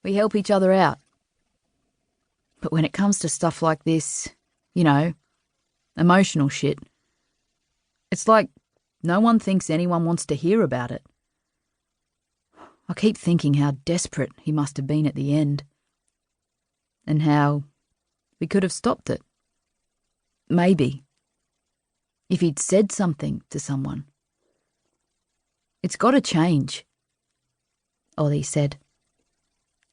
We help each other out. But when it comes to stuff like this, emotional shit, it's like no one thinks anyone wants to hear about it. I keep thinking how desperate he must have been at the end. And how we could have stopped it. Maybe. If he'd said something to someone. It's got to change, Ollie said.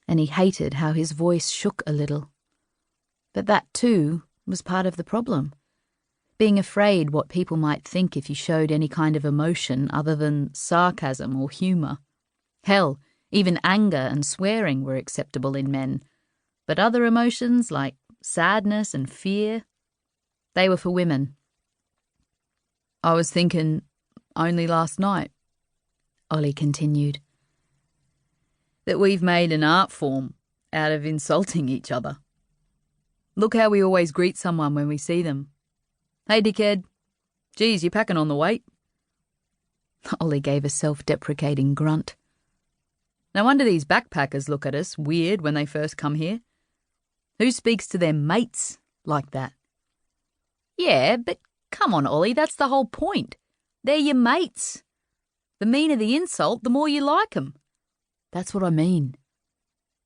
And he hated how his voice shook a little. But that too was part of the problem. Being afraid what people might think if you showed any kind of emotion other than sarcasm or humour. Hell, even anger and swearing were acceptable in men. But other emotions like sadness and fear, they were for women. I was thinking only last night, Ollie continued, that we've made an art form out of insulting each other. Look how we always greet someone when we see them. Hey, dickhead. Geez, you packing on the weight? Ollie gave a self-deprecating grunt. No wonder these backpackers look at us weird when they first come here. Who speaks to their mates like that? Yeah, but come on, Ollie, that's the whole point. They're your mates. The meaner the insult, the more you like 'em. That's what I mean.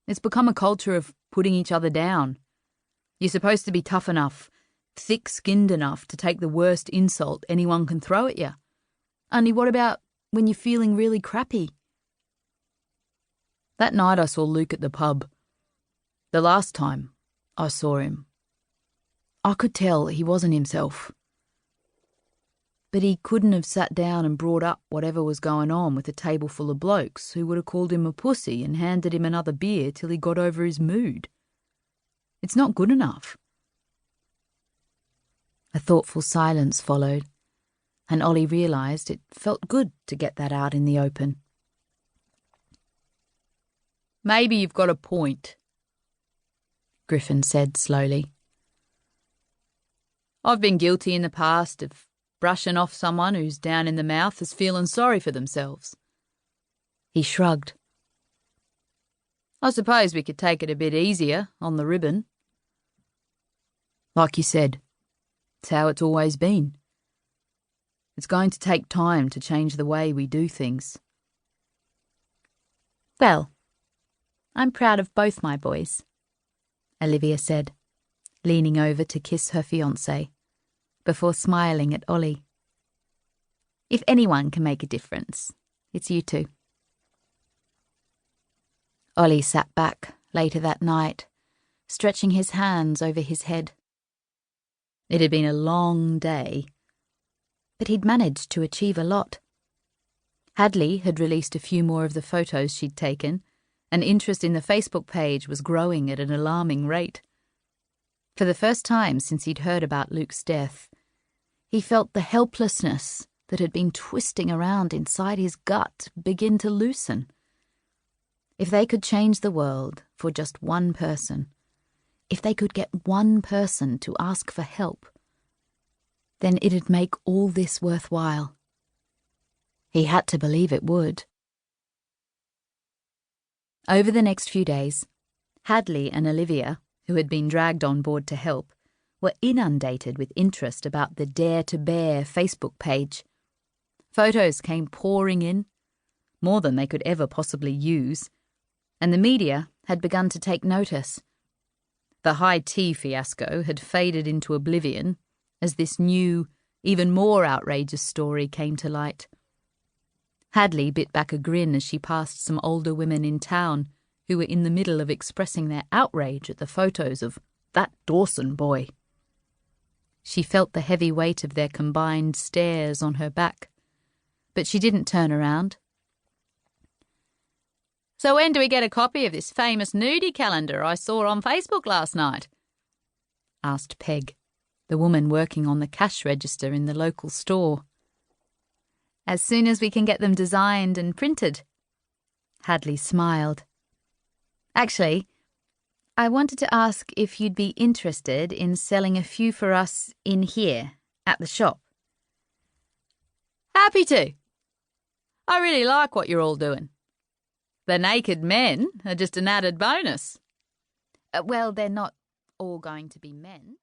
It's become a culture of putting each other down. You're supposed to be tough enough, thick-skinned enough to take the worst insult anyone can throw at you. Only what about when you're feeling really crappy? That night I saw Luke at the pub. The last time I saw him, I could tell he wasn't himself. But he couldn't have sat down and brought up whatever was going on with a table full of blokes who would have called him a pussy and handed him another beer till he got over his mood. It's not good enough. A thoughtful silence followed, and Ollie realised it felt good to get that out in the open. Maybe you've got a point, Griffin said slowly. I've been guilty in the past of brushing off someone who's down in the mouth as feeling sorry for themselves. He shrugged. I suppose we could take it a bit easier on the ribbon. Like you said, it's how it's always been. It's going to take time to change the way we do things. Well, I'm proud of both my boys, Olivia said, leaning over to kiss her fiancé, before smiling at Ollie. If anyone can make a difference, it's you two. Ollie sat back later that night, stretching his hands over his head. It had been a long day, but he'd managed to achieve a lot. Hadley had released a few more of the photos she'd taken, and interest in the Facebook page was growing at an alarming rate. For the first time since he'd heard about Luke's death, he felt the helplessness that had been twisting around inside his gut begin to loosen. If they could change the world for just one person, if they could get one person to ask for help, then it'd make all this worthwhile. He had to believe it would. Over the next few days, Hadley and Olivia, who had been dragged on board to help, were inundated with interest about the Dare to Bear Facebook page. Photos came pouring in, more than they could ever possibly use, and the media had begun to take notice. The high tea fiasco had faded into oblivion as this new, even more outrageous story came to light. Hadley bit back a grin as she passed some older women in town who were in the middle of expressing their outrage at the photos of that Dawson boy. She felt the heavy weight of their combined stares on her back, but she didn't turn around. So when do we get a copy of this famous nudie calendar I saw on Facebook last night? Asked Peg, the woman working on the cash register in the local store. As soon as we can get them designed and printed. Hadley smiled. Actually, I wanted to ask if you'd be interested in selling a few for us in here, at the shop. Happy to. I really like what you're all doing. The naked men are just an added bonus. Well, they're not all going to be men.